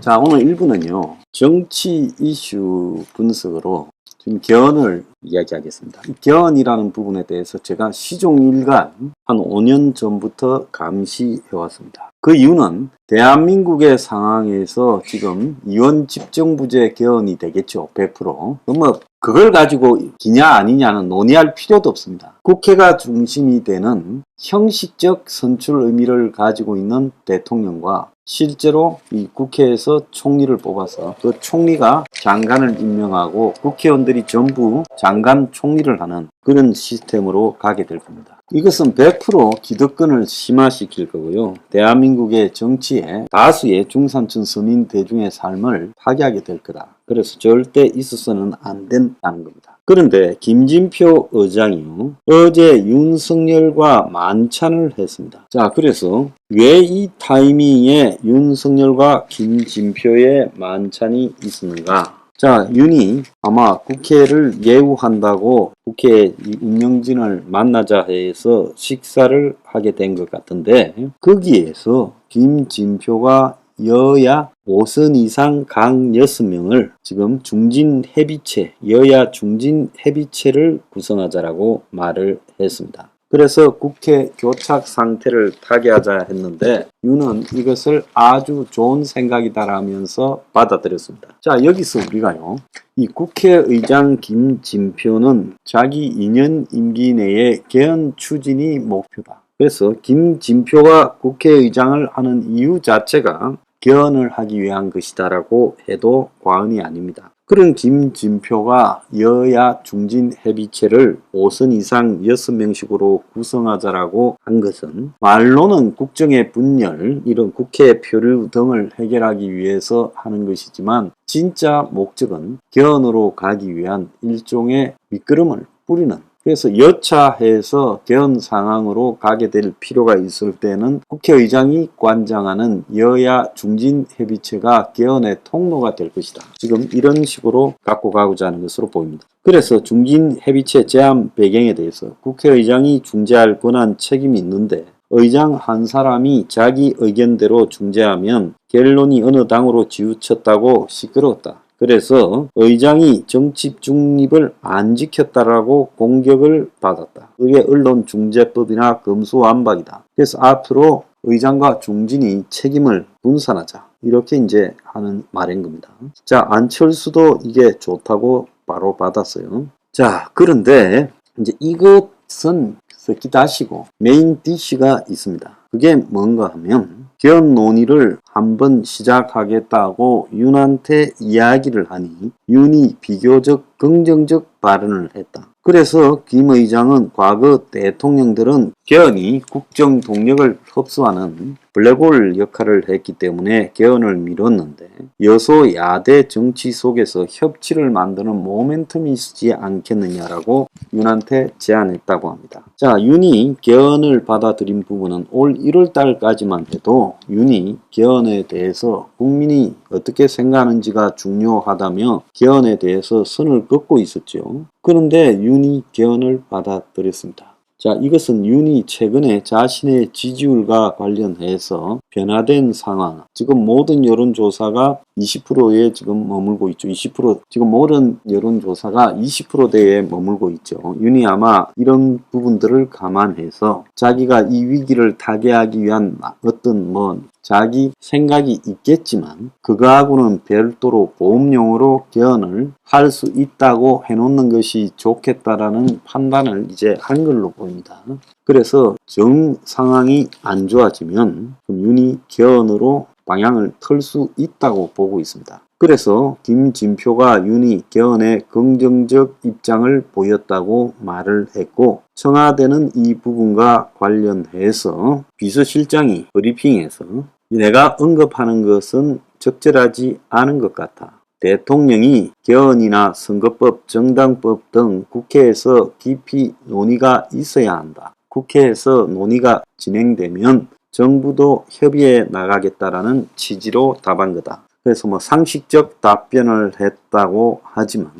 자, 오늘 1부는요, 정치 이슈 분석으로 지금 개헌을 이야기하겠습니다. 이 개헌이라는 부분에 대해서 제가 시종일관 한 5년 전부터 감시해왔습니다. 그 이유는 대한민국의 상황에서 지금 이원 집정부제 개헌이 되겠죠. 100%. 뭐 그걸 가지고 기냐 아니냐는 논의할 필요도 없습니다. 국회가 중심이 되는 형식적 선출 의미를 가지고 있는 대통령과 실제로 이 국회에서 총리를 뽑아서 그 총리가 장관을 임명하고 국회의원들이 전부 장관 총리를 하는 그런 시스템으로 가게 될 겁니다. 이것은 100% 기득권을 심화시킬 거고요. 대한민국의 정치에 다수의 중산층 서민 대중의 삶을 파괴하게 될 거다. 그래서 절대 있어서는 안 된다는 겁니다. 그런데 김진표 의장이요, 어제 윤석열과 만찬을 했습니다. 자, 그래서 왜 이 타이밍에 윤석열과 김진표의 만찬이 있었는가? 자, 윤이 아마 국회를 예우한다고 국회 운영진을 만나자 해서 식사를 하게 된 것 같은데, 거기에서 김진표가 여야 5선 이상 강 6명을 지금 중진협의체, 여야 중진협의체를 구성하자라고 말을 했습니다. 그래서 국회 교착 상태를 타개하자 했는데 윤은 이것을 아주 좋은 생각이다라면서 받아들였습니다. 자, 여기서 우리가요, 이 국회의장 김진표는 자기 2년 임기 내에 개헌 추진이 목표다. 그래서 김진표가 국회의장을 하는 이유 자체가 개헌을 하기 위한 것이다라고 해도 과언이 아닙니다. 그런 김진표가 여야 중진협의체를 5선 이상 6명씩으로 구성하자라고 한 것은 말로는 국정의 분열, 이런 국회 표류 등을 해결하기 위해서 하는 것이지만 진짜 목적은 개헌으로 가기 위한 일종의 밑거름을 뿌리는, 그래서 여차해서 개헌 상황으로 가게 될 필요가 있을 때는 국회의장이 관장하는 여야 중진협의체가 개헌의 통로가 될 것이다. 지금 이런 식으로 갖고 가고자 하는 것으로 보입니다. 그래서 중진협의체 제안 배경에 대해서 국회의장이 중재할 권한 책임이 있는데 의장 한 사람이 자기 의견대로 중재하면 결론이 어느 당으로 치우쳤다고 시끄러웠다. 그래서 의장이 정치 중립을 안 지켰다라고 공격을 받았다. 그게 언론중재법이나 금수완박이다. 그래서 앞으로 의장과 중진이 책임을 분산하자, 이렇게 이제 하는 말인 겁니다. 자, 안철수도 이게 좋다고 바로 받았어요. 자, 그런데 이제 이것은 기다시고 메인 디쉬가 있습니다. 그게 뭔가 하면 개헌 논의를 한번 시작하겠다고 윤한테 이야기를 하니 윤이 비교적 긍정적 발언을 했다. 그래서 김 의장은 과거 대통령들은 개헌이 국정 동력을 흡수하는 블랙홀 역할을 했기 때문에 개헌을 미뤘는데 여소야대 정치 속에서 협치를 만드는 모멘텀이 있지 않겠느냐라고 윤한테 제안했다고 합니다. 자, 윤이 개헌을 받아들인 부분은 올 1월 달까지만 해도 윤이 개헌에 대해서 국민이 어떻게 생각하는지가 중요하다며 개헌에 대해서 선을 긋고 있었죠. 그런데 윤이 개헌을 받아들였습니다. 자, 이것은 윤이 최근에 자신의 지지율과 관련해서 변화된 상황, 지금 모든 여론조사가 20%에 지금 머물고 있죠. 20%, 지금 모든 여론조사가 20%대에 머물고 있죠. 윤이 아마 이런 부분들을 감안해서 자기가 이 위기를 타개하기 위한 어떤 자기 생각이 있겠지만 그거하고는 별도로 보험용으로 개헌을 할 수 있다고 해놓는 것이 좋겠다라는 판단을 이제 한 걸로 보입니다. 그래서 정 상황이 안 좋아지면 윤이 개헌으로 방향을 틀 수 있다고 보고 있습니다. 그래서 김진표가 윤이 개헌에 긍정적 입장을 보였다고 말을 했고, 청와대는 이 부분과 관련해서 비서실장이 브리핑에서 내가 언급하는 것은 적절하지 않은 것 같아. 대통령이 개헌이나 선거법, 정당법 등 국회에서 깊이 논의가 있어야 한다. 국회에서 논의가 진행되면 정부도 협의해 나가겠다라는 취지로 답한 거다. 그래서 상식적 답변을 했다고 하지만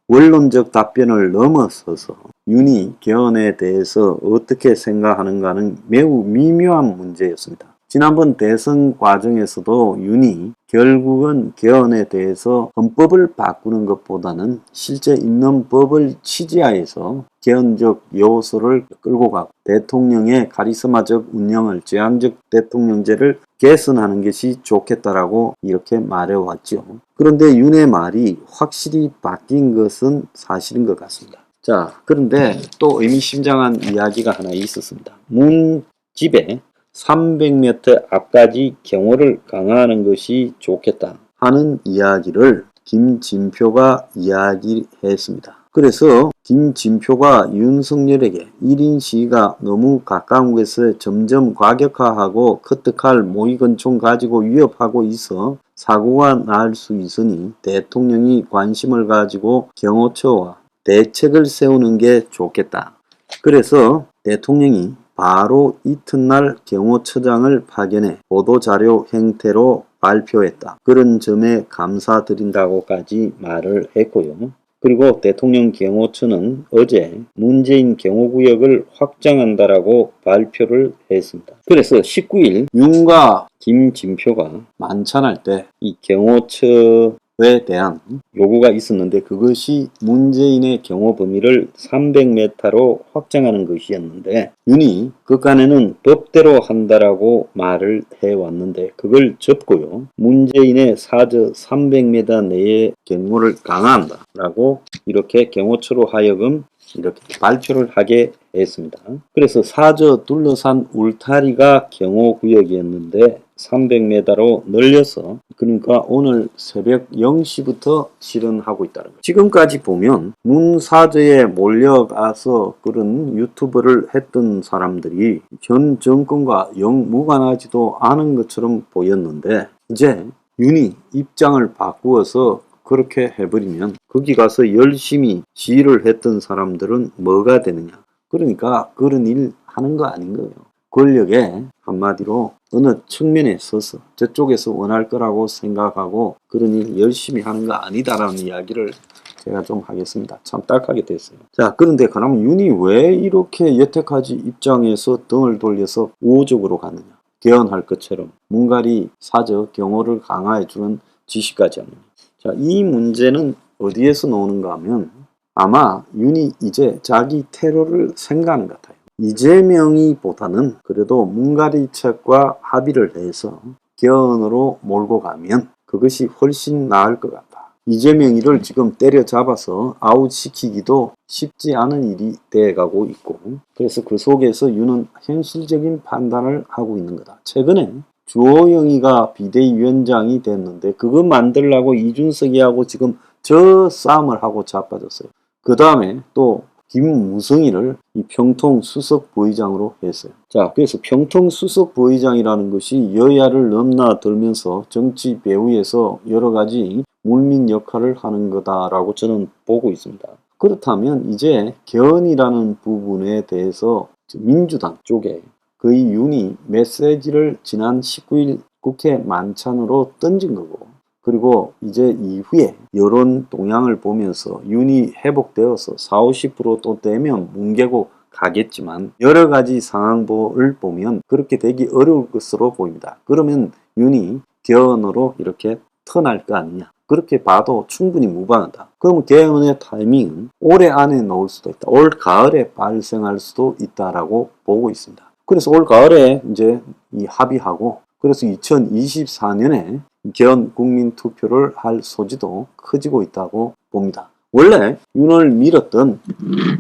원론적 답변을 넘어서서 윤이 개헌에 대해서 어떻게 생각하는가는 매우 미묘한 문제였습니다. 지난번 대선 과정에서도 윤이 결국은 개헌에 대해서 헌법을 바꾸는 것보다는 실제 있는 법을 취지하에서 개헌적 요소를 끌고 가고 대통령의 카리스마적 운영을 제왕적 대통령제를 개선하는 것이 좋겠다라고 이렇게 말해왔죠. 그런데 윤의 말이 확실히 바뀐 것은 사실인 것 같습니다. 자, 그런데 또 의미심장한 이야기가 하나 있었습니다. 문 집에 300m 앞까지 경호를 강화하는 것이 좋겠다 하는 이야기를 김진표가 이야기했습니다. 그래서 김진표가 윤석열에게 1인 시위가 너무 가까운 것에 점점 과격화하고 커트칼 모의권총 가지고 위협하고 있어 사고가 날 수 있으니 대통령이 관심을 가지고 경호처와 대책을 세우는 게 좋겠다. 그래서 대통령이 바로 이튿날 경호처장을 파견해 보도자료 형태로 발표했다. 그런 점에 감사드린다고까지 말을 했고요. 그리고 대통령 경호처는 어제 문재인 경호구역을 확장한다라고 발표를 했습니다. 그래서 19일 윤과 김진표가 만찬할 때 이 경호처에 대한 요구가 있었는데 그것이 문재인의 경호 범위를 300m로 확장하는 것이었는데 윤이 그간에는 법대로 한다라고 말을 해왔는데 그걸 접고요. 문재인의 사저 300m 내에 경호를 강화한다 라고 이렇게 경호처로 하여금 이렇게 발표를 하게 했습니다. 그래서 사저 둘러싼 울타리가 경호구역이었는데 300m로 늘려서 그러니까 오늘 새벽 0시부터 실현하고 있다는 거예요. 지금까지 보면 문사저에 몰려가서 그런 유튜브를 했던 사람들이 현 정권과 영 무관하지도 않은 것처럼 보였는데 이제 윤이 입장을 바꾸어서 그렇게 해버리면 거기 가서 열심히 시위를 했던 사람들은 뭐가 되느냐. 그러니까 그런 일 하는 거 아닌 거예요. 권력에 한마디로 어느 측면에 서서 저쪽에서 원할 거라고 생각하고 그런 일 열심히 하는 거 아니다라는 이야기를 제가 좀 하겠습니다. 참 딱하게 됐어요. 자, 그런데 그럼 윤이 왜 이렇게 여태까지 입장에서 등을 돌려서 우호적으로 가느냐. 개헌할 것처럼 문가리 사저 경호를 강화해주는 지시까지 하느냐. 자, 이 문제는 어디에서 나오는가 하면 아마 윤이 이제 자기 테러를 생각하는 것 같아요. 이재명이 보다는 그래도 문가리책과 합의를 해서 개헌으로 몰고 가면 그것이 훨씬 나을 것 같다. 이재명이를 지금 때려잡아서 아웃시키기도 쉽지 않은 일이 돼가고 있고 그래서 그 속에서 윤은 현실적인 판단을 하고 있는 거다. 최근에 주호영이가 비대위원장이 됐는데 그거 만들려고 이준석이하고 지금 저 싸움을 하고 자빠졌어요. 그 다음에 또 김무성이를 이 평통 수석 부의장으로 했어요. 자, 그래서 평통 수석 부의장이라는 것이 여야를 넘나들면서 정치 배후에서 여러 가지 물밑 역할을 하는 거다라고 저는 보고 있습니다. 그렇다면 이제 개헌이라는 부분에 대해서 민주당 쪽에 거의 윤이 메시지를 지난 19일 국회 만찬으로 던진 거고 그리고 이제 이후에 여론 동향을 보면서 윤이 회복되어서 40~50% 되면 뭉개고 가겠지만 여러 가지 상황을 보면 그렇게 되기 어려울 것으로 보입니다. 그러면 윤이 개헌으로 이렇게 턴할 거 아니냐. 그렇게 봐도 충분히 무방하다. 그러면 개헌의 타이밍은 올해 안에 넣을 수도 있다. 올 가을에 발생할 수도 있다라고 보고 있습니다. 그래서 올 가을에 이제 이 합의하고 그래서 2024년에 개헌 국민투표를 할 소지도 커지고 있다고 봅니다. 원래 윤을 밀었던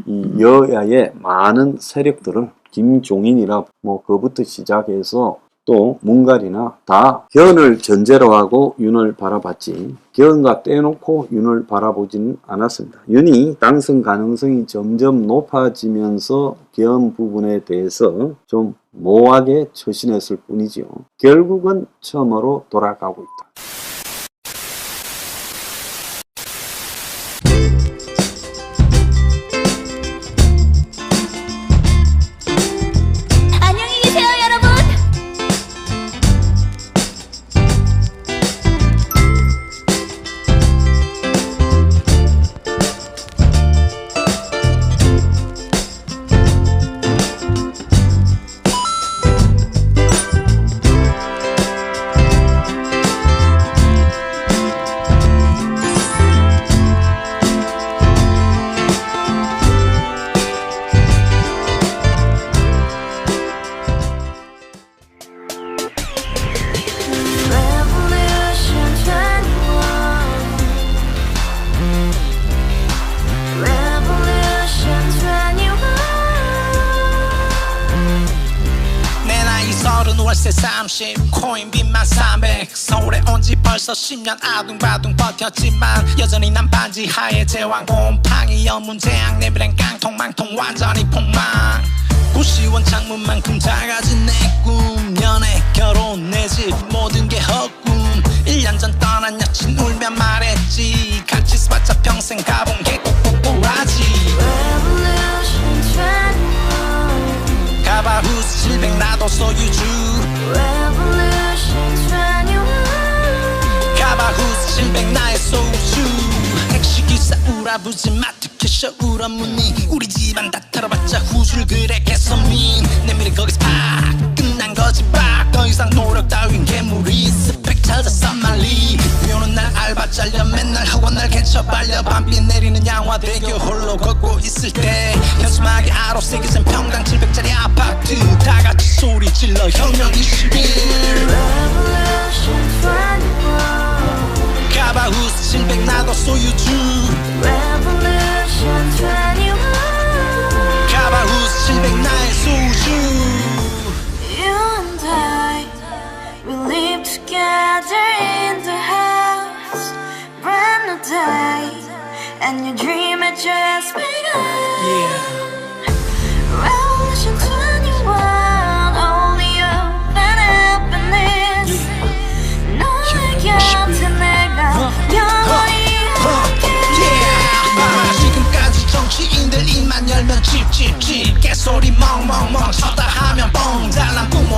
이 여야의 많은 세력들은 김종인이라 뭐 그부터 시작해서 또 문갈이나 다 개헌을 전제로 하고 윤을 바라봤지 개헌과 떼놓고 윤을 바라보지는 않았습니다. 윤이 당선 가능성이 점점 높아지면서 개헌 부분에 대해서 좀 모호하게 처신했을 뿐이지요. 결국은 처음으로 돌아가고 있다. 시세 30 코인빚만 300 서울에 온 지 벌써 10년 아둥바둥 버텼지만 여전히 난 반지 하에 제왕 곰팡이 연문제약 내비랑 깡통망통 완전히 폭망 고시원 창문만큼 작아진 내 꿈 연애 결혼 내 집 모든 게 헛꿈 1년 전 떠난 여친 울며 말했지 같이 써봤자 평생 가본 게 꼭꼭꼭하지 Revolution 21 가바후스 700 나도 소유주 Revolution 21 가바후스 700 나의 소유주 택시기사 우라부지 마트 캐셔 울어무니 우리 집안 다 털어봤자 후줄 그래 개선민 내 미래 거기서 팍 끝난 거지 팍더 이상 노력 따윈 괴물이 스펙 찾아서 말리 비오는 날 알바 잘려 맨날 학원 날 개쳐 빨려 밤비 내리는 양화대교 홀로 걷고 있을 때 현수막에 아로 새겨진 평당 700짜리 아파트 다같이 소리 질러 혁명 21 Revolution 21 가바후스 700 나도 소유주 Revolution 21 가바후스 700 나의 소유주 You and I, we live together in the house. Brand new day, and your dream had just begun. Revolution 21, only hope and happiness. 너의 곁에 내가 영원히 지금까지 정치인들 입만 열면 찝찝찝 개소리 멍멍멍 쳤다 하면 뻥 잘난 뿜